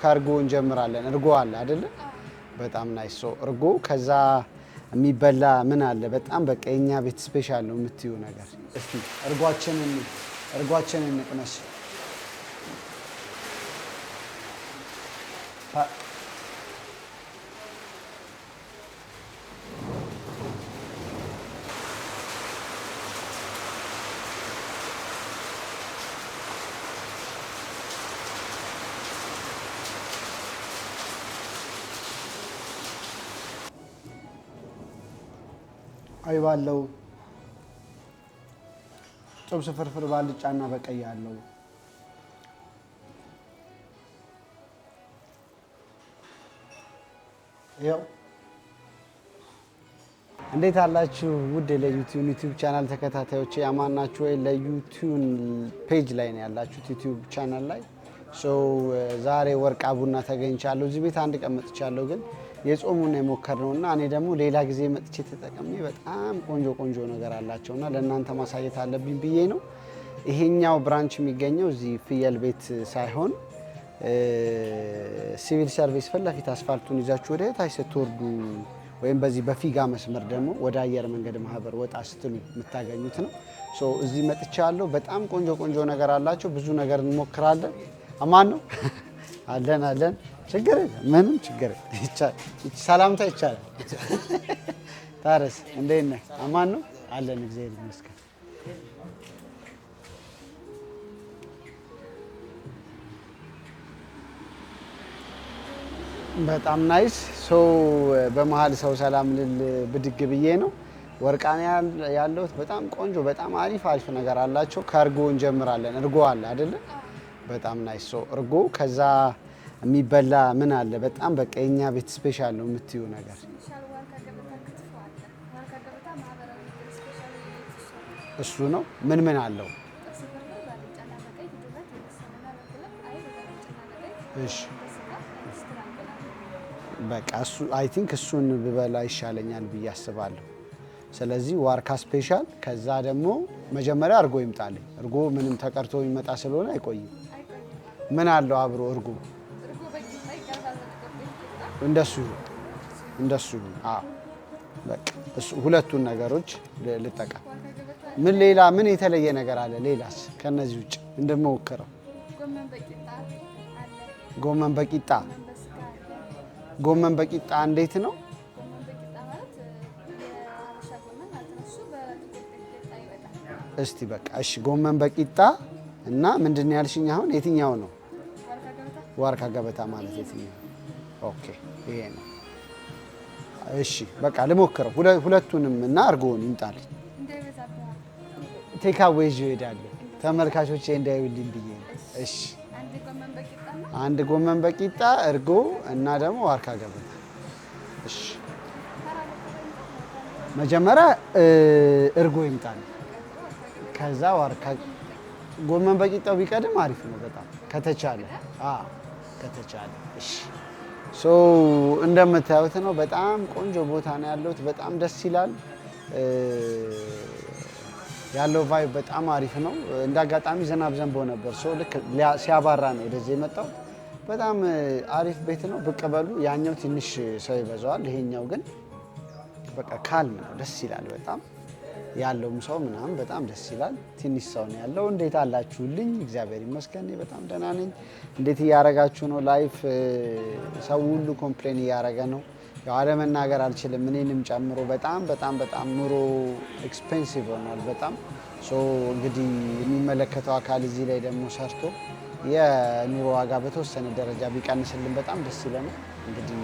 ከእርጎ እንጀምራለን። እርጎ አለ አይደለ? በጣም ናይስ። ሶ እርጎ ከዛ የሚበላ ምን አለ? በጣም በቃ የኛ ቤት ስፔሻል ነው የምትዩ ነገር። እስቲ እርጓችንን እንቅመስ። አይብ አለው፣ ጥብስ ፍርፍር ባልጫና በቀይ አለው። ይኸው እንዴት አላችሁ ውድ ለዩቲዩብ ቻናል ተከታታዮች፣ አማን ናችሁ ወይ? ለዩቲዩብ ፔጅ ላይ ነው ያላችሁት፣ ዩቲዩብ ቻናል ላይ። ዛሬ ወርቃ ቡና ተገኝቻለሁ። እዚህ ቤት አንድ ቀን መጥቻለሁ፣ ግን የጾሙን የሞከርነውና እኔ ደግሞ ሌላ ጊዜ መጥቼ ተጠቅሜ በጣም ቆንጆ ነገር አላቸውና ለእናንተ ማሳየት አለብኝ ብዬ ነው። ይሄኛው ብራንች የሚገኘው እዚህ ፍየል ቤት ሳይሆን ሲቪል ሰርቪስ ፊት ለፊት አስፋልቱን ይዛችሁ ወደ ታች ስትወርዱ ወይም በዚህ በፊጋ መስመር ደግሞ ወደ አየር መንገድ ማህበር ወጣ ስትሉ የምታገኙት ነው። እዚህ መጥቻለሁ። በጣም ቆንጆ ነገር አላቸው። ብዙ ነገር እንሞክራለን። አማን ነው አለን። ችግር ምንም ችግር ሰላምታ ይቻላል። ታረስ እንዴት ነህ? አማን ነው አለን። እግዚአብሔር ይመስገን። በጣም ናይስ። በመሀል ሰው ሰላም ልል ብድግ ብዬ ነው። ወርቃኔ ያለሁት በጣም ቆንጆ በጣም አሪፍ ነገር አላቸው። ከእርጎ እንጀምራለን። እርጎ አለ አይደለ? በጣም ናይስ። እርጎ ከዛ የሚበላ ምን አለ? በጣም በቃ የኛ ቤት ስፔሻል ነው የምትዩ ነገር። እሱ ነው። ምን አለው? እሺ በቃ እሱ አይ ቲንክ እሱን ብበላ ይሻለኛል ብዬ አስባለሁ። ስለዚህ ዋርካ ስፔሻል፣ ከዛ ደግሞ መጀመሪያ እርጎ ይምጣልኝ። እርጎ ምንም ተቀርቶ የሚመጣ ስለሆነ አይቆይም። ምን አለው አብሮ እርጎ? እንደሱ አዎ በቃ እሱ ሁለቱን ነገሮች ልጠቀም። ምን የተለየ ነገር አለ? ሌላስ ከነዚህ ውጭ እንደምሞክረው? ጎመን በቂጣ እንዴት ነው? እስቲ በቃ እሺ፣ ጎመን በቂጣ እና ምንድን ነው ያልሽኝ? አሁን የትኛው ነው? ዋርካ ገበታ ማለት የትኛው? ኦኬ ይሄ ነው። እሺ በቃ ልሞክረው ሁለቱንም እና እርጎውን ይምጣልኝ። ቴካዌ ይዤ እሄዳለሁ ተመልካቾቼ እንዳይውልኝ ብዬ ነው። እሺ አንድ ጎመን በቂጣ እርጎ እና ደግሞ ዋርካ ገበታ። እሺ መጀመሪያ እርጎ ይምጣልኝ፣ ከዛ ዋርካ። ጎመን በቂጣው ቢቀድም አሪፍ ነው በጣም ከተቻለ። እሺ እንደምታዩት ነው። በጣም ቆንጆ ቦታ ነው ያለሁት። በጣም ደስ ይላል ያለው ቫይብ በጣም አሪፍ ነው። እንዳጋጣሚ ዝናብ ዘንቦ ነበር። ልክ ሲያባራ ነው ወደዚህ የመጣው። በጣም አሪፍ ቤት ነው። ብቅ በሉ። ያኛው ትንሽ ሰው ይበዛዋል፣ ይሄኛው ግን በቃ ካልም ነው። ደስ ይላል በጣም ያለውም ሰው ምናምን በጣም ደስ ይላል። ትንሽ ሰው ነው ያለው። እንዴት አላችሁልኝ? እግዚአብሔር ይመስገን በጣም ደህና ነኝ። እንዴት እያረጋችሁ ነው? ላይፍ ሰው ሁሉ ኮምፕሌን እያረገ ነው። ያው አለመናገር አልችልም፣ እኔንም ጨምሮ በጣም ኑሮ ኤክስፔንሲቭ ሆኗል በጣም። እንግዲህ የሚመለከተው አካል እዚህ ላይ ደግሞ ሰርቶ የኑሮ ዋጋ በተወሰነ ደረጃ ቢቀንስልን በጣም ደስ ይለናል። እንግዲህ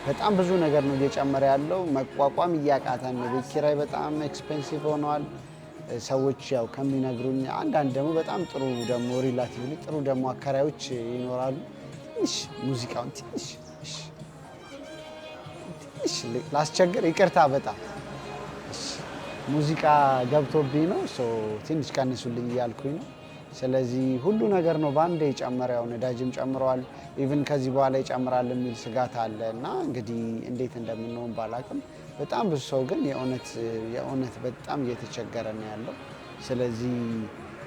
በጣም ብዙ ነገር ነው እየጨመረ ያለው፣ መቋቋም እያቃተን ነው። ቤት ኪራይ በጣም ኤክስፔንሲቭ ሆኗል። ሰዎች ያው ከሚነግሩኝ አንዳንድ ደግሞ በጣም ጥሩ ደግሞ ሪላቲቭሊ ጥሩ ደግሞ አከራዮች ይኖራሉ። ትንሽ ሙዚቃውን ትንሽ ላስቸግር፣ ይቅርታ በጣም ሙዚቃ ገብቶብኝ ነው። ትንሽ ቀንሱልኝ እያልኩኝ ነው። ስለዚህ ሁሉ ነገር ነው በአንድ የጨመረው። ነዳጅም ጨምረዋል። ኢቭን ከዚህ በኋላ ይጨምራል የሚል ስጋት አለ እና እንግዲህ እንዴት እንደምንሆን ባላቅም በጣም ብዙ ሰው ግን የእውነት በጣም እየተቸገረ ነው ያለው። ስለዚህ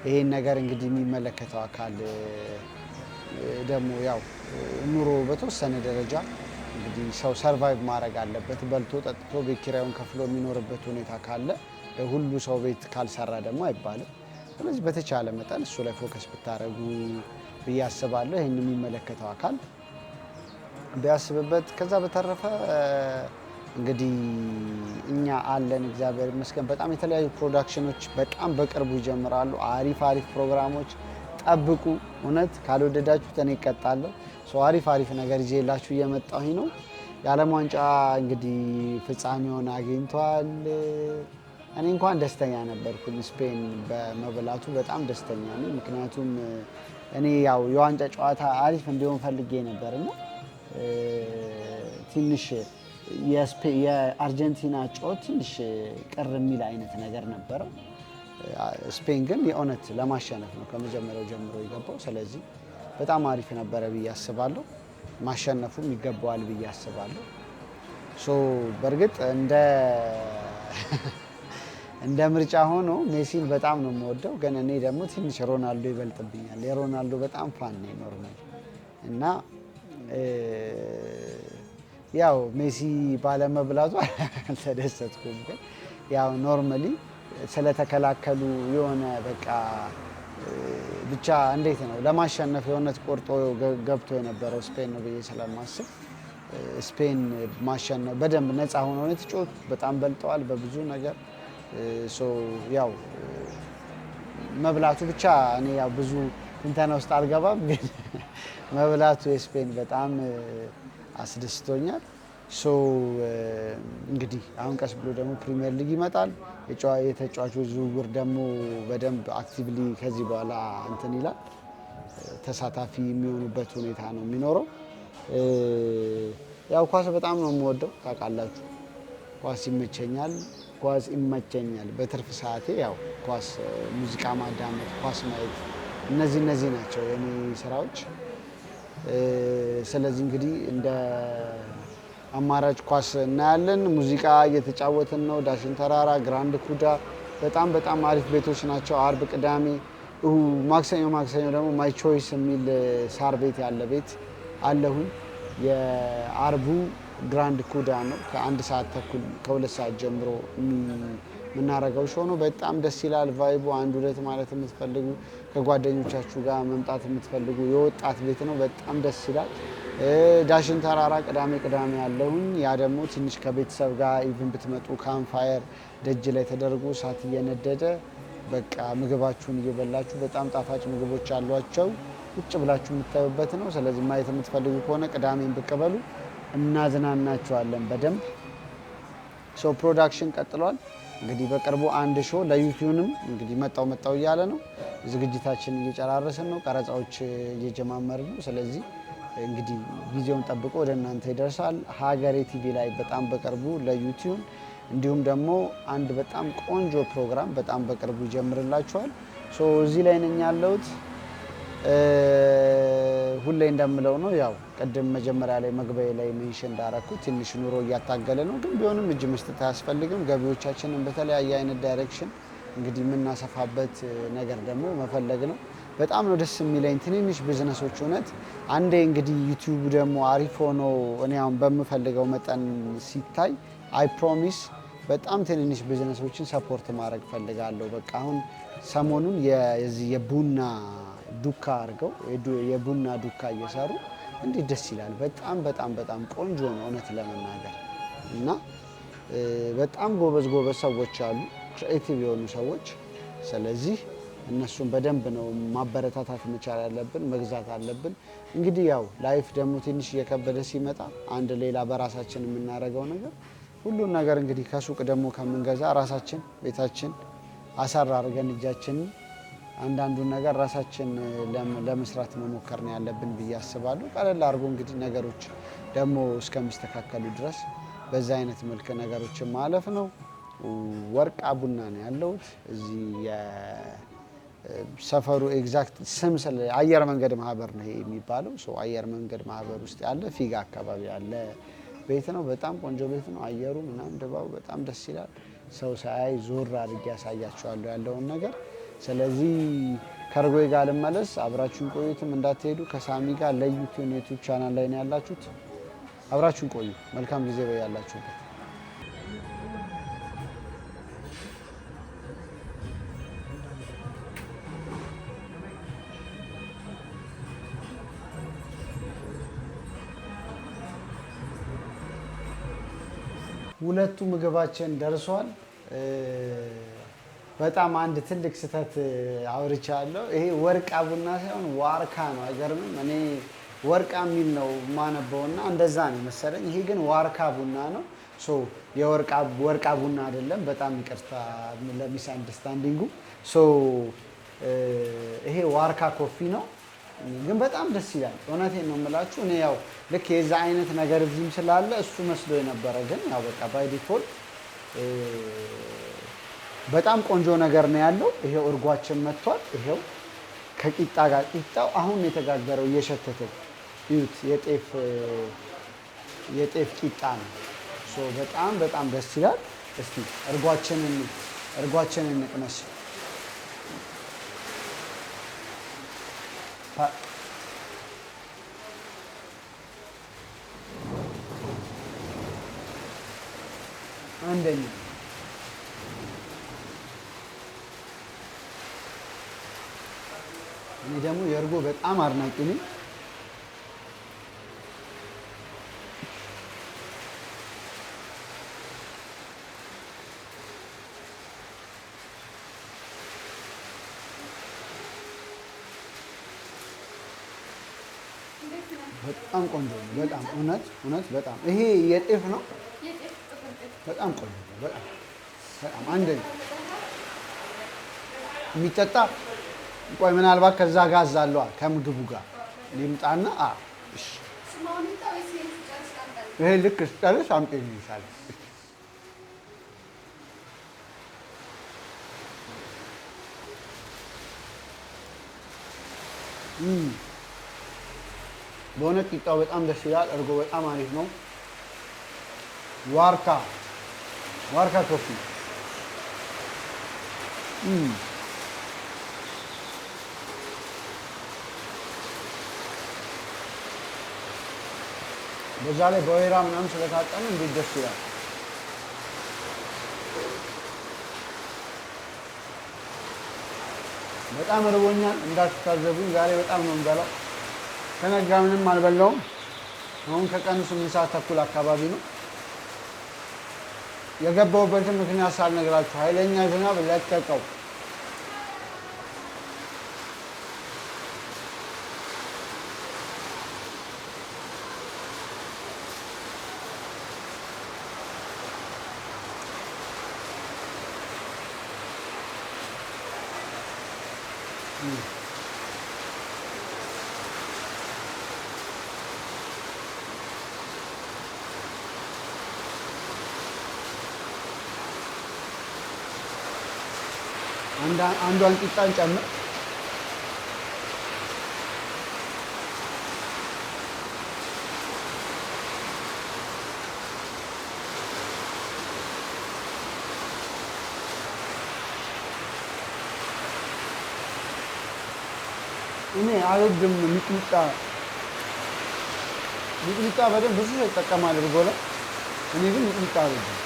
ይሄን ነገር እንግዲህ የሚመለከተው አካል ደግሞ ያው ኑሮ በተወሰነ ደረጃ እንግዲህ ሰው ሰርቫይቭ ማድረግ አለበት። በልቶ ጠጥቶ ቤት ኪራዩን ከፍሎ የሚኖርበት ሁኔታ ካለ ሁሉ ሰው ቤት ካልሰራ ደግሞ አይባልም። ስለዚህ በተቻለ መጠን እሱ ላይ ፎከስ ብታደርጉ ብዬ አስባለሁ። ይህን የሚመለከተው አካል ቢያስብበት። ከዛ በተረፈ እንግዲህ እኛ አለን እግዚአብሔር ይመስገን። በጣም የተለያዩ ፕሮዳክሽኖች በጣም በቅርቡ ይጀምራሉ። አሪፍ ፕሮግራሞች ጠብቁ። እውነት ካልወደዳችሁት እኔ እቀጣለሁ። አሪፍ ነገር ይዤላችሁ እየመጣሁኝ ነው። የዓለም ዋንጫ እንግዲህ ፍጻሜውን አግኝቷል። እኔ እንኳን ደስተኛ ነበርኩኝ ስፔን በመብላቱ በጣም ደስተኛ ነኝ። ምክንያቱም እኔ ያው የዋንጫ ጨዋታ አሪፍ እንዲሆን ፈልጌ ነበርና ትንሽ የአርጀንቲና ጨዋታ ትንሽ ቅር የሚል አይነት ነገር ነበረው። ስፔን ግን የእውነት ለማሸነፍ ነው ከመጀመሪያው ጀምሮ የገባው። ስለዚህ በጣም አሪፍ ነበረ ብዬ አስባለሁ። ማሸነፉም ይገባዋል ብዬ አስባለሁ። በእርግጥ እንደ ምርጫ ሆኖ ሜሲን በጣም ነው የምወደው፣ ግን እኔ ደግሞ ትንሽ ሮናልዶ ይበልጥብኛል። የሮናልዶ በጣም ፋን ነኝ ኖርማል እና ያው ሜሲ ባለመብላቱ አልተደሰትኩም። ግን ያው ኖርማሊ ስለተከላከሉ የሆነ በቃ ብቻ እንዴት ነው ለማሸነፍ የሆነት ቆርጦ ገብቶ የነበረው ስፔን ነው ብዬ ስለማስብ ስፔን ማሸነፍ በደንብ ነፃ ሆኖ ነው የተጫወቱት። በጣም በልጠዋል በብዙ ነገር። ያው መብላቱ ብቻ እኔ ያው ብዙ ትንተና ውስጥ አልገባም፣ ግን መብላቱ የስፔን በጣም አስደስቶኛል። እንግዲህ አሁን ቀስ ብሎ ደግሞ ፕሪሚየር ሊግ ይመጣል። የተጫዋቾች ዝውውር ደግሞ በደንብ አክቲቭሊ ከዚህ በኋላ እንትን ይላል፣ ተሳታፊ የሚሆኑበት ሁኔታ ነው የሚኖረው። ያው ኳስ በጣም ነው የምወደው ታውቃላችሁ። ኳስ ይመቸኛል። በትርፍ ሰዓቴ ያው ኳስ፣ ሙዚቃ ማዳመጥ፣ ኳስ ማየት፣ እነዚህ ናቸው የኔ ስራዎች። ስለዚህ እንግዲህ እንደ አማራጭ ኳስ እናያለን። ሙዚቃ እየተጫወትን ነው። ዳሽን ተራራ፣ ግራንድ ኩዳ በጣም አሪፍ ቤቶች ናቸው። አርብ፣ ቅዳሜ፣ ማክሰኞ ደግሞ ማይ ቾይስ የሚል ሳር ቤት ያለ ቤት አለሁኝ። የአርቡ ግራንድ ኩዳ ነው። ከ1 ሰዓት ተኩል ከ2 ሰዓት ጀምሮ የምናደርገው ሾው ነው። በጣም ደስ ይላል ቫይቡ። 1-2 ማለት የምትፈልጉ ከጓደኞቻችሁ ጋር መምጣት የምትፈልጉ የወጣት ቤት ነው። በጣም ደስ ይላል። ዳሽን ተራራ ቅዳሜ ያለሁኝ። ያ ደግሞ ትንሽ ከቤተሰብ ጋር ኢቭን ብትመጡ ካምፋየር ደጅ ላይ ተደርጎ እሳት እየነደደ በቃ ምግባችሁን እየበላችሁ በጣም ጣፋጭ ምግቦች አሏቸው ቁጭ ብላችሁ የምታዩበት ነው። ስለዚህ ማየት የምትፈልጉ ከሆነ ቅዳሜን ብቅ በሉ፣ እናዝናናችኋለን በደንብ። ፕሮዳክሽን ቀጥሏል። እንግዲህ በቅርቡ አንድ ሾው ለዩቲዩብም እንግዲህ መጣው እያለ ነው። ዝግጅታችን እየጨራረስን ነው። ቀረጻዎች እየጀማመርን ነው። ስለዚህ እንግዲህ ጊዜውን ጠብቆ ወደ እናንተ ይደርሳል። ሀገሬ ቲቪ ላይ በጣም በቅርቡ ለዩቲዩብ፣ እንዲሁም ደግሞ አንድ በጣም ቆንጆ ፕሮግራም በጣም በቅርቡ ይጀምርላችኋል። እዚህ ላይ ነኝ ያለሁት። ሁሌ እንደምለው ነው፣ ያው ቅድም መጀመሪያ ላይ መግቢያ ላይ ሜንሽን እንዳረኩት ትንሽ ኑሮ እያታገለ ነው። ግን ቢሆንም እጅ መስጠት አያስፈልግም። ገቢዎቻችንን በተለያየ አይነት ዳይሬክሽን እንግዲህ የምናሰፋበት ነገር ደግሞ መፈለግ ነው። በጣም ነው ደስ የሚለኝ ትንንሽ ቢዝነሶች። እውነት አንዴ እንግዲህ ዩቲዩብ ደግሞ አሪፍ ሆኖ እኔ አሁን በምፈልገው መጠን ሲታይ አይ ፕሮሚስ በጣም ትንንሽ ቢዝነሶችን ሰፖርት ማድረግ ፈልጋለሁ። በቃ አሁን ሰሞኑን የዚህ የቡና ዱካ አድርገው የቡና ዱካ እየሰሩ እንዴት ደስ ይላል። በጣም ቆንጆ ነው እውነት ለመናገር እና በጣም ጎበዝ ሰዎች አሉ፣ ክሬቲቭ የሆኑ ሰዎች። ስለዚህ እነሱን በደንብ ነው ማበረታታት መቻል ያለብን፣ መግዛት አለብን። እንግዲህ ያው ላይፍ ደግሞ ትንሽ እየከበደ ሲመጣ አንድ ሌላ በራሳችን የምናደርገው ነገር ሁሉን ነገር እንግዲህ ከሱቅ ደግሞ ከምንገዛ ራሳችን ቤታችን አሰራ አድርገን እጃችንን አንዳንዱን ነገር ራሳችን ለመስራት መሞከር ነው ያለብን ብዬ አስባለሁ። ቀለል አድርጎ እንግዲህ ነገሮች ደግሞ እስከሚስተካከሉ ድረስ በዛ አይነት መልክ ነገሮችን ማለፍ ነው። ወርቃ ቡና ነው ያለሁት እዚህ የሰፈሩ ኤግዛክት ስም አየር መንገድ ማህበር ነው የሚባለው። አየር መንገድ ማህበር ውስጥ ያለ ፊጋ አካባቢ ያለ ቤት ነው። በጣም ቆንጆ ቤት ነው። አየሩ ምናምን ድባቡ በጣም ደስ ይላል። ሰው ሳያይ ዞር አድርጌ ያሳያቸዋለሁ ያለውን ነገር። ስለዚህ ከእርጎዬ ጋር ልመለስ። አብራችሁን ቆዩትም እንዳትሄዱ። ከሳሚ ጋር ለዩቲዩብ ዩቲዩብ ቻናል ላይ ነው ያላችሁት። አብራችሁን ቆዩ። መልካም ጊዜ በያላችሁበት። ሁለቱ ምግባችን ደርሷል። በጣም አንድ ትልቅ ስህተት አውርቻለሁ። ይሄ ወርቃ ቡና ሳይሆን ዋርካ ነው። አይገርምም? እኔ ወርቃ የሚል ነው የማነበውና እንደዛ ነው መሰለኝ። ይሄ ግን ዋርካ ቡና ነው። ወርቃ ቡና አይደለም። በጣም ይቅርታ ለሚስ አንደርስታንዲንጉ። ይሄ ዋርካ ኮፊ ነው፣ ግን በጣም ደስ ይላል። እውነቴን ነው የምላችሁ። እኔ ያው ልክ የዛ አይነት ነገር እዚህም ስላለ እሱ መስሎ የነበረ ግን ያው በቃ ባይ ዲፎልት በጣም ቆንጆ ነገር ነው ያለው። ይሄው እርጓችን መጥቷል። ይሄው ከቂጣ ጋር ቂጣው አሁን የተጋገረው እየሸተተኝ እዩት። የጤፍ ቂጣ ነው። በጣም ደስ ይላል። እስቲ እርጓችንን እንቅመስ። አንደኛ እኔ ደግሞ የእርጎ በጣም አድናቂ ነኝ። በጣም ቆንጆ ነው። በጣም እውነት በጣም ይሄ የጤፍ ነው። በጣም ቆንጆ ነው። በጣም አንደኛ የሚጠጣ ቆይ ምናልባት ከዛ ጋር አዛለዋ ከምግቡ ጋር ሊምጣና እሺ ይሄ ልክ ስጨርስ አምጪልኝ ይሻላል። በእውነት ቂጣው በጣም ደስ ይላል። እርጎ በጣም አሪፍ ነው። ዋርካ ኮፊ በዛ ላይ በወይራ ምናምን ስለታጠነ እንዴት ደስ ይላል። በጣም እርቦኛል እንዳትታዘቡኝ። ዛሬ በጣም ነው የምበላው። ከነጋ ምንም አልበላውም። አሁን ከቀኑ 8 ሰዓት ተኩል አካባቢ ነው። የገባሁበትን ምክንያት ሳልነግራችሁ ኃይለኛ ዝናብ ለቀቀው። አንዷን ቂጣን ጨምር። እኔ አልወድም ሚጥሚጣ በደንብ ብዙ ሰው ይጠቀማል እርጎ ላይ። እኔ ግን ሚጥሚጣ አልወድም።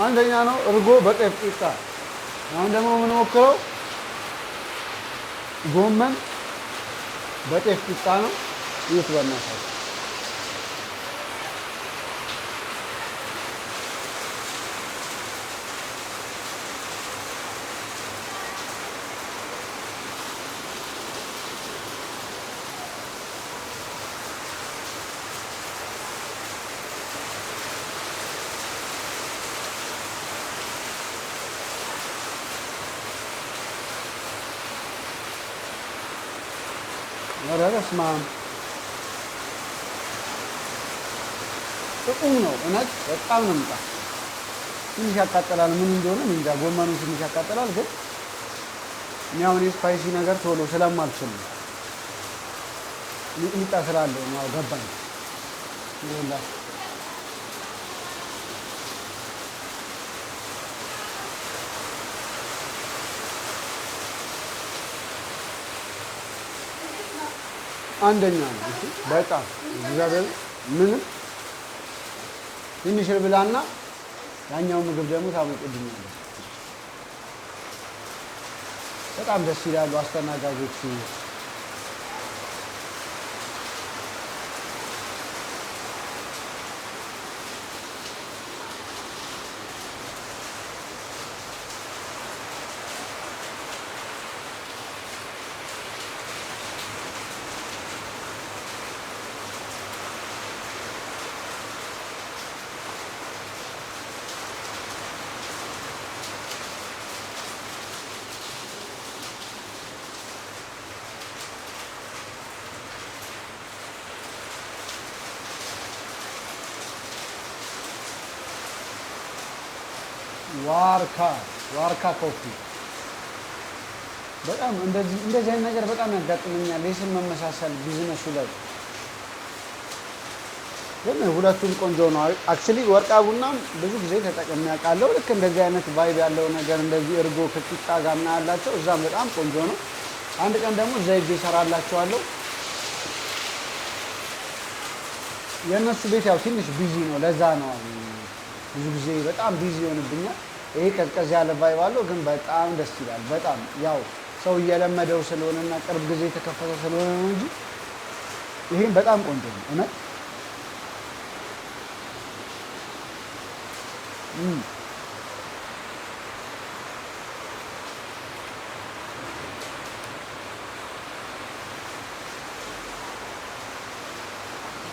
አንደኛ ነው እርጎ በጤፍ ቂጣ። አሁን ደግሞ የምንሞክረው ጎመን በጤፍ ቂጣ ነው። ይህ በእናትህ ኧረ በስመ አብ ጥቁም ነው እውነት በጣም ነው የሚጣ ትንሽ ያቃጥላል ምን እንደሆነ እንጃ ጎመኑ ትንሽ ያቃጥላል ግን ያው እኔ ስፓይሲ ነገር ቶሎ ስለማልችል ነው ሚጥሚጣ ስላለው ነው ገባኝ ይኸውልህ አንደኛ ነው በጣም እግዚአብሔር ምንም ትንሽ ብላና ያኛው ምግብ ደግሞ ታመጭልኛለህ በጣም ደስ ይላሉ አስተናጋጆቹ ዋርካ ኮፊ በጣም እንደዚህ አይነት ነገር በጣም ያጋጥመኛል የስም መመሳሰል ቢዝነሱ ላይ ግን ሁለቱም ቆንጆ ነው አክቹሊ ወርቃ ቡናም ብዙ ጊዜ ተጠቅሜ ያውቃለሁ ልክ እንደዚህ አይነት ቫይብ ያለው ነገር እንደዚህ እርጎ ከቂጣ ጋር እና ያላቸው እዛም በጣም ቆንጆ ነው አንድ ቀን ደግሞ እዛ ሄጄ እሰራላችኋለሁ የእነሱ ቤት ያው ትንሽ ቢዚ ነው ለዛ ነው ብዙ ጊዜ በጣም ቢዚ ይሆንብኛል ይሄ ቀዝቀዝ ያለ ቫይብ አለው ግን በጣም ደስ ይላል በጣም ያው ሰው እየለመደው ስለሆነና ቅርብ ጊዜ የተከፈተ ስለሆነ ነው እንጂ ይሄን በጣም ቆንጆ ነው እውነት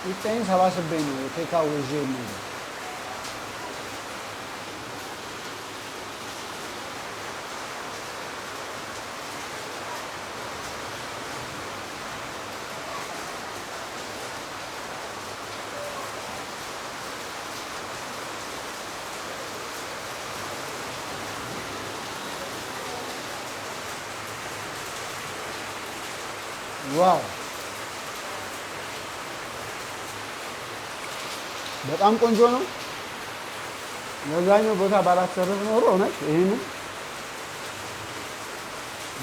ይሄን 78 ነው ቴካው ይዤ ነው ዋው በጣም ቆንጆ ነው ለዛኛው ቦታ ባላሰርፍ ኖሮ እውነት ይሄንን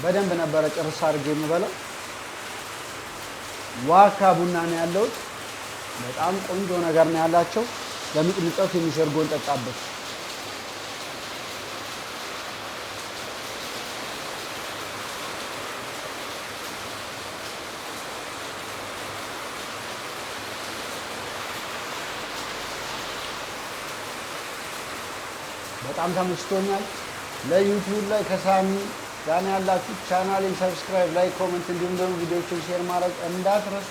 በደንብ ነበረ ጭርስ አድርጌ የምበላው ዋርካ ቡና ነው ያለው በጣም ቆንጆ ነገር ነው ያላቸው ለሚጥሚጣው ትንሽ እርጎ እንጠጣበት በጣም ተመችቶኛል ለዩቲዩብ ላይ ከሳሚ ጋር ያላችሁ ቻናሌን ሰብስክራይብ ላይክ ኮሜንት እንዲሁም ደግሞ ቪዲዮዎችን ሼር ማድረግ እንዳትረሱ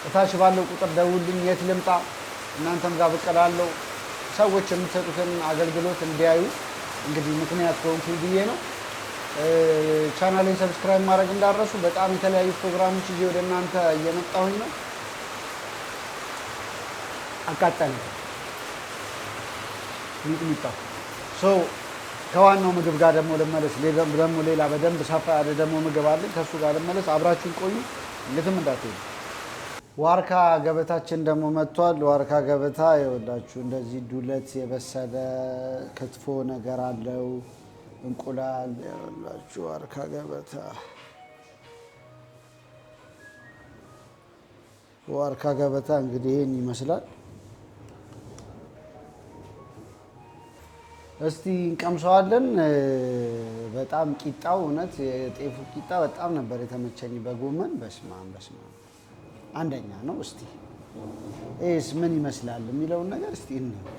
እታች ባለው ቁጥር ደውሉልኝ የት ልምጣ እናንተም ጋር ብቅ እላለሁ ሰዎች የምትሰጡትን አገልግሎት እንዲያዩ እንግዲህ ምክንያት ከሆንኩኝ ብዬ ነው ቻናሌን ሰብስክራይብ ማድረግ እንዳትረሱ በጣም የተለያዩ ፕሮግራሞች ይዤ ወደ እናንተ እየመጣሁኝ ነው አቃጠለኝ ሚጥሚጣ ከዋናው ምግብ ጋር ደግሞ ልመለስ ደግሞ ሌላ በደንብ ሰፋ ያለ ደግሞ ምግብ አለ ከሱ ጋር ልመለስ አብራችሁን ቆዩ የትም እንዳትሄዱ ዋርካ ገበታችን ደግሞ መጥቷል ዋርካ ገበታ ይኸውላችሁ እንደዚህ ዱለት የበሰለ ክትፎ ነገር አለው እንቁላል ይኸውላችሁ ዋርካ ገበታ ዋርካ ገበታ እንግዲህ ይሄን ይመስላል እስቲ እንቀምሰዋለን በጣም ቂጣው እውነት የጤፉ ቂጣ በጣም ነበር የተመቸኝ በጎመን በስማም አንደኛ ነው እስቲ ኤስ ምን ይመስላል የሚለውን ነገር እስቲ እንየው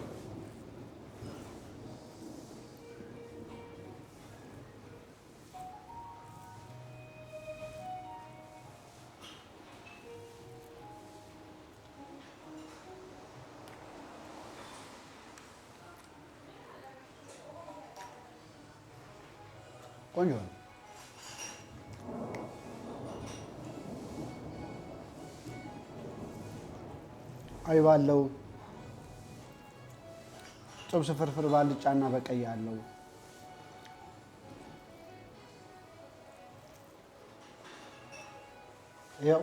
ቆንጆ ነው አይብ አለው፣ ጥብስ ፍርፍር ባልጫና በቀይ አለው። ይኸው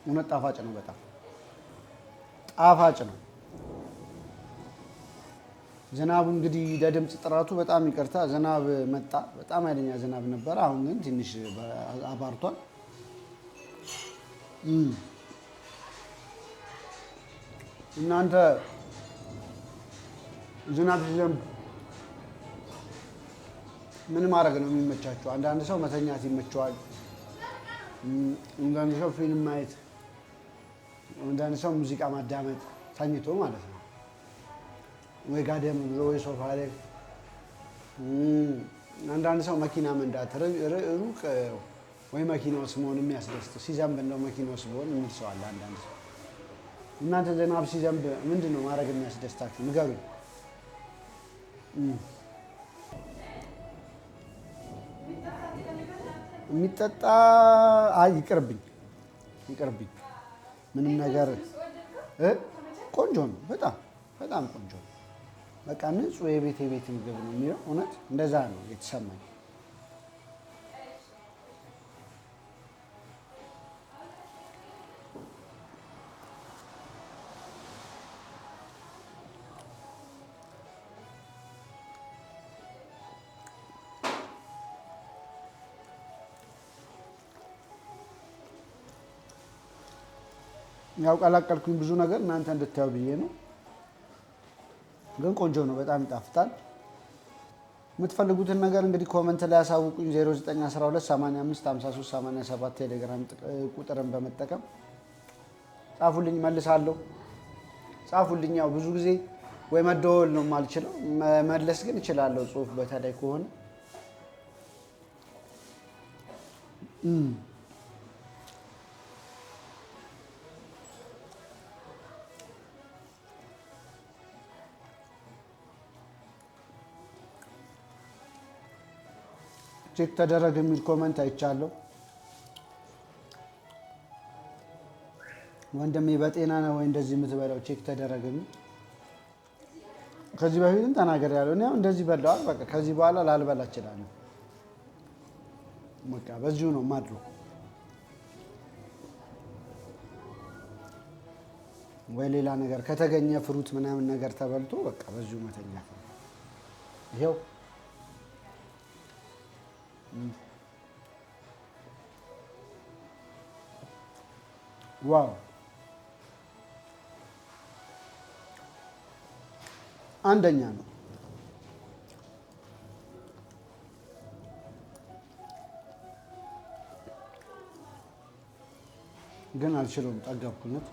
እውነት ጣፋጭ ነው። በጣም ጣፋጭ ነው። ዝናቡ እንግዲህ ለድምፅ ጥራቱ በጣም ይቅርታ፣ ዝናብ መጣ። በጣም ኃይለኛ ዝናብ ነበረ። አሁን ግን ትንሽ አባርቷል። እናንተ ዝናብ ሲዘንብ ምን ማድረግ ነው የሚመቻቸው? አንዳንድ ሰው መተኛት ይመቸዋል። አንዳንድ ሰው ፊልም ማየት፣ አንዳንድ ሰው ሙዚቃ ማዳመጥ ተኝቶ ማለት ነው። ወይ ጋደም ብሎ ወይ ሶፋ ላይ። አንዳንድ ሰው መኪና መንዳት ሩቅ ወይ መኪና ውስጥ መሆን የሚያስደስት፣ ሲዘንብ እንደው መኪና ውስጥ መሆን የሚል ሰው አለ። አንዳንድ ሰው። እናንተ ዝናብ ሲዘንብ ምንድን ነው ማድረግ የሚያስደስታችሁ? ንገሩኝ። የሚጠጣ አይ ይቅርብኝ፣ ይቅርብኝ። ምንም ነገር ቆንጆ ነው። በጣም በጣም ቆንጆ ነው። በቃ ንጹህ የቤት ምግብ ነው የሚለው። እውነት እንደዛ ነው የተሰማኝ። ያው ቀላቀልኩኝ ብዙ ነገር እናንተ እንድታዩ ብዬ ነው። ግን ቆንጆ ነው፣ በጣም ይጣፍጣል። የምትፈልጉትን ነገር እንግዲህ ኮመንት ላይ ያሳውቁኝ። 0912855387 ቴሌግራም ቁጥርን በመጠቀም ጻፉልኝ፣ መልሳለሁ። ጻፉልኝ። ያው ብዙ ጊዜ ወይ መደወል ነው የማልችለው፣ መመለስ ግን እችላለሁ። ጽሁፍ በተለይ ከሆነ ቼክ ተደረግ የሚል ኮመንት አይቻለሁ። ወንድሜ በጤና ነው ወይ እንደዚህ የምትበላው? ቼክ ተደረግ የሚል ከዚህ በፊትም ተናግሬያለሁ። እኔ እንደዚህ በላዋል፣ በቃ ከዚህ በኋላ ላልበላ እችላለሁ። በቃ በዚሁ ነው የማድረው። ወይ ሌላ ነገር ከተገኘ ፍሩት ምናምን ነገር ተበልቶ በቃ በዚሁ መተኛት ነው። ይኸው ዋው! አንደኛ ነው። ግን አልችለውም፣ ጠገብኩነት።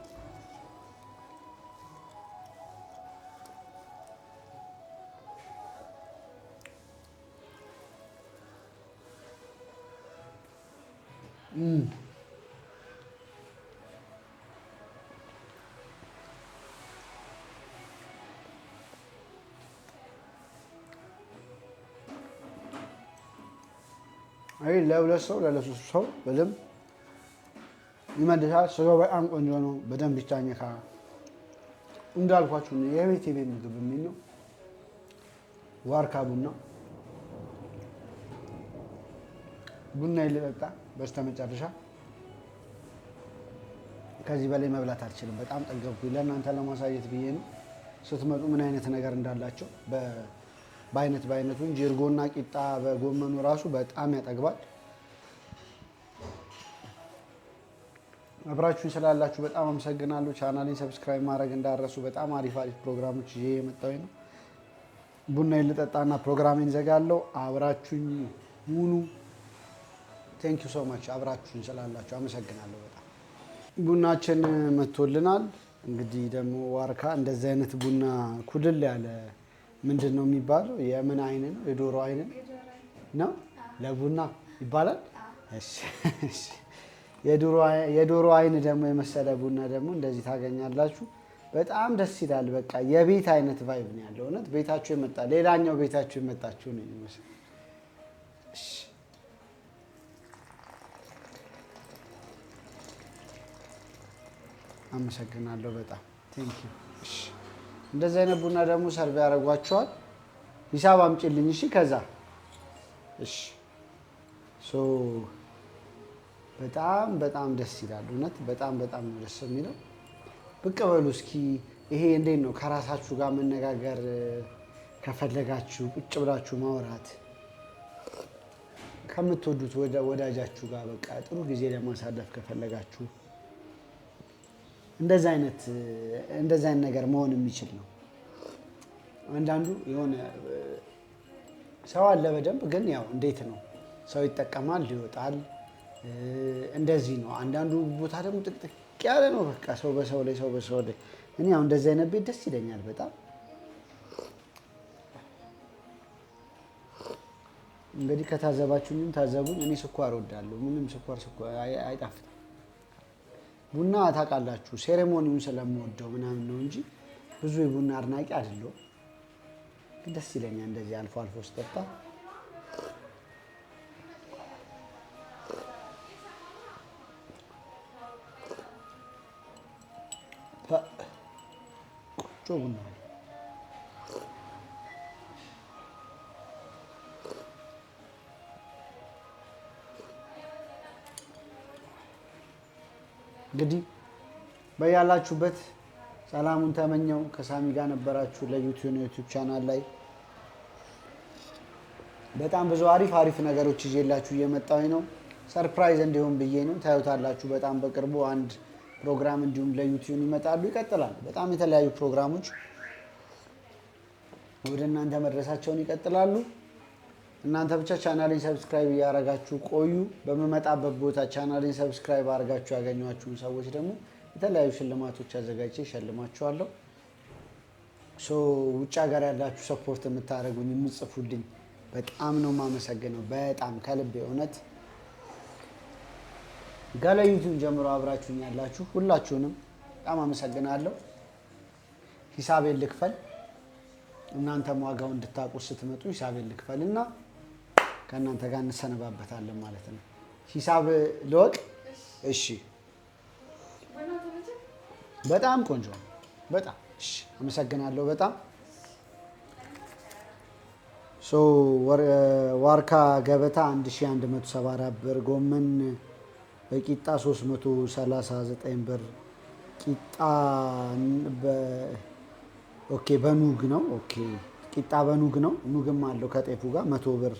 አይ ለሁለት ሰው ለሶስት ሰው በደንብ ይመልሳል። ስጋው በጣም ቆንጆ ነው። በደንብ ይታኘካል። እንዳልኳችሁ የቤት ምግብ የሚል ነው። ዋርካ ቡና ይልጠጣ። በስተመጨረሻ ከዚህ በላይ መብላት አልችልም። በጣም ጠገብኩኝ። ለእናንተ ለማሳየት ብዬ ነው። ስትመጡ ምን አይነት ነገር እንዳላቸው በአይነቱ እንጂ እርጎና ቂጣ በጎመኑ ራሱ በጣም ያጠግባል። አብራችሁኝ ስላላችሁ በጣም አመሰግናለሁ። ቻናሌን ሰብስክራይብ ማድረግ እንዳረሱ። በጣም አሪፍ ፕሮግራሞች ይዤ የመጣሁኝ ነው። ቡና ልጠጣና ፕሮግራሜን ዘጋለሁ። አብራችሁኝ ሁኑ። ቴንክ ዩ ሶ ማች። አብራችሁኝ ስላላችሁ አመሰግናለሁ በጣም። ቡናችን መጥቶልናል። እንግዲህ ደግሞ ዋርካ እንደዚህ አይነት ቡና ኩልል ያለ ምንድን ነው የሚባለው? የምን አይን ነው? የዶሮ አይን ነው ለቡና ይባላል። እሺ የዶሮ አይን ደግሞ የመሰለ ቡና ደግሞ እንደዚህ ታገኛላችሁ። በጣም ደስ ይላል። በቃ የቤት አይነት ቫይብ ነው ያለው። እውነት ቤታችሁ የመጣ ሌላኛው ቤታችሁ የመጣችሁ ነው የሚመስለው። አመሰግናለሁ በጣም ቴንኪው። እሺ እንደዚህ አይነት ቡና ደግሞ ሰርቭ ያደርጓቸዋል። ሂሳብ አምጪልኝ እሺ። ከዛ እሺ በጣም በጣም ደስ ይላል። እውነት በጣም በጣም ነው ደስ የሚለው። ብቅ በሉ እስኪ። ይሄ እንዴት ነው ከራሳችሁ ጋር መነጋገር ከፈለጋችሁ ቁጭ ብላችሁ ማውራት ከምትወዱት ወዳጃችሁ ጋር በቃ ጥሩ ጊዜ ለማሳለፍ ከፈለጋችሁ እንደዚህ አይነት ነገር መሆን የሚችል ነው። አንዳንዱ የሆነ ሰው አለ በደንብ ግን ያው እንዴት ነው ሰው ይጠቀማል ይወጣል። እንደዚህ ነው። አንዳንዱ ቦታ ደግሞ ጥቅጥቅ ያለ ነው። በቃ ሰው በሰው ላይ ሰው በሰው ላይ። እኔ ያው እንደዚህ አይነት ቤት ደስ ይለኛል በጣም። እንግዲህ ከታዘባችሁኝም ታዘቡኝ። እኔ ስኳር እወዳለሁ። ምንም ስኳር አይጣፍጥም። ቡና ታውቃላችሁ ሴሬሞኒውን ስለምወደው ምናምን ነው እንጂ ብዙ የቡና አድናቂ አይደለሁም። ደስ ይለኛል እንደዚህ አልፎ አልፎ ስጠጣ። ቆጮ ቡና እንግዲህ በያላችሁበት ሰላሙን ተመኘው። ከሳሚ ጋር ነበራችሁ ለዩቲዩብ ቻናል ላይ በጣም ብዙ አሪፍ ነገሮች ይዤላችሁ እየመጣሁኝ ነው። ሰርፕራይዝ እንዲሆን ብዬ ነው። ታዩታላችሁ በጣም በቅርቡ አንድ ፕሮግራም እንዲሁም ለዩቲዩብ ይመጣሉ። ይቀጥላል። በጣም የተለያዩ ፕሮግራሞች ወደ እናንተ መድረሳቸውን ይቀጥላሉ። እናንተ ብቻ ቻናሌን ሰብስክራይብ እያደረጋችሁ ቆዩ። በመመጣበት ቦታ ቻናሌን ሰብስክራይብ አድርጋችሁ ያገኟችሁን ሰዎች ደግሞ የተለያዩ ሽልማቶች አዘጋጅቼ እሸልማችኋለሁ። ውጭ ሀገር ያላችሁ ሰፖርት የምታደርጉኝ የምጽፉልኝ በጣም ነው የማመሰግነው። በጣም ከልቤ እውነት ከዩቲዩብ ጀምሮ አብራችሁኝ ያላችሁ ሁላችሁንም በጣም አመሰግናለሁ። ሂሳቤን ልክፈል። እናንተም ዋጋው እንድታውቁ ስትመጡ ሂሳቤን ልክፈል እና ከእናንተ ጋር እንሰነባበታለን ማለት ነው። ሂሳብ ልወቅ። እሺ በጣም ቆንጆ ነው። በጣም እሺ አመሰግናለሁ በጣም ዋርካ ገበታ 1174 ብር፣ ጎመን በቂጣ 339 ብር፣ ቂጣ በኑግ ነው። ቂጣ በኑግ ነው። ኑግም አለው ከጤፉ ጋር 100 ብር፣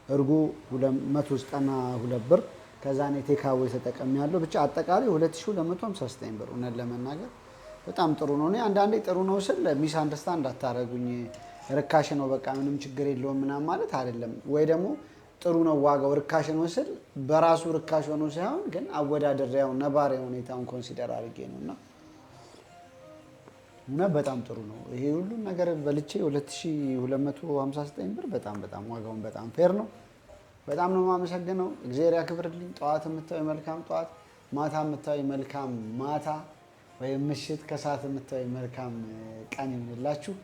እርጎ 192 ብር። ከዛ ነው ቴካዌ ተጠቀም ያለው ብቻ አጠቃላይ 2259 ብር። እውነት ለመናገር በጣም ጥሩ ነው። እኔ አንዳንዴ ጥሩ ነው ስል ሚስ አንደርስታንድ እንዳታረጉኝ። ርካሽ ነው በቃ ምንም ችግር የለውም ምናምን ማለት አይደለም። ወይ ደግሞ ጥሩ ነው ዋጋው ርካሽ ነው ስል በራሱ ርካሽ ሆኖ ሳይሆን ግን አወዳደሪያው ነባሪያ ሁኔታውን ኮንሲደር አድርጌ ነውና እና በጣም ጥሩ ነው። ይሄ ሁሉ ነገር በልቼ 2259 ብር በጣም ዋጋውን በጣም ፌር ነው። በጣም ነው የማመሰግነው። እግዚአብሔር ያክብርልኝ። ጠዋት የምታዩ መልካም ጠዋት፣ ማታ የምታዩ መልካም ማታ፣ ወይም ምሽት ከሰዓት የምታዩ መልካም ቀን ይሁንላችሁ።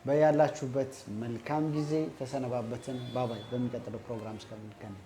በያላችሁበት መልካም ጊዜ ተሰነባበትን። ባባይ። በሚቀጥለው ፕሮግራም እስከምንገናኝ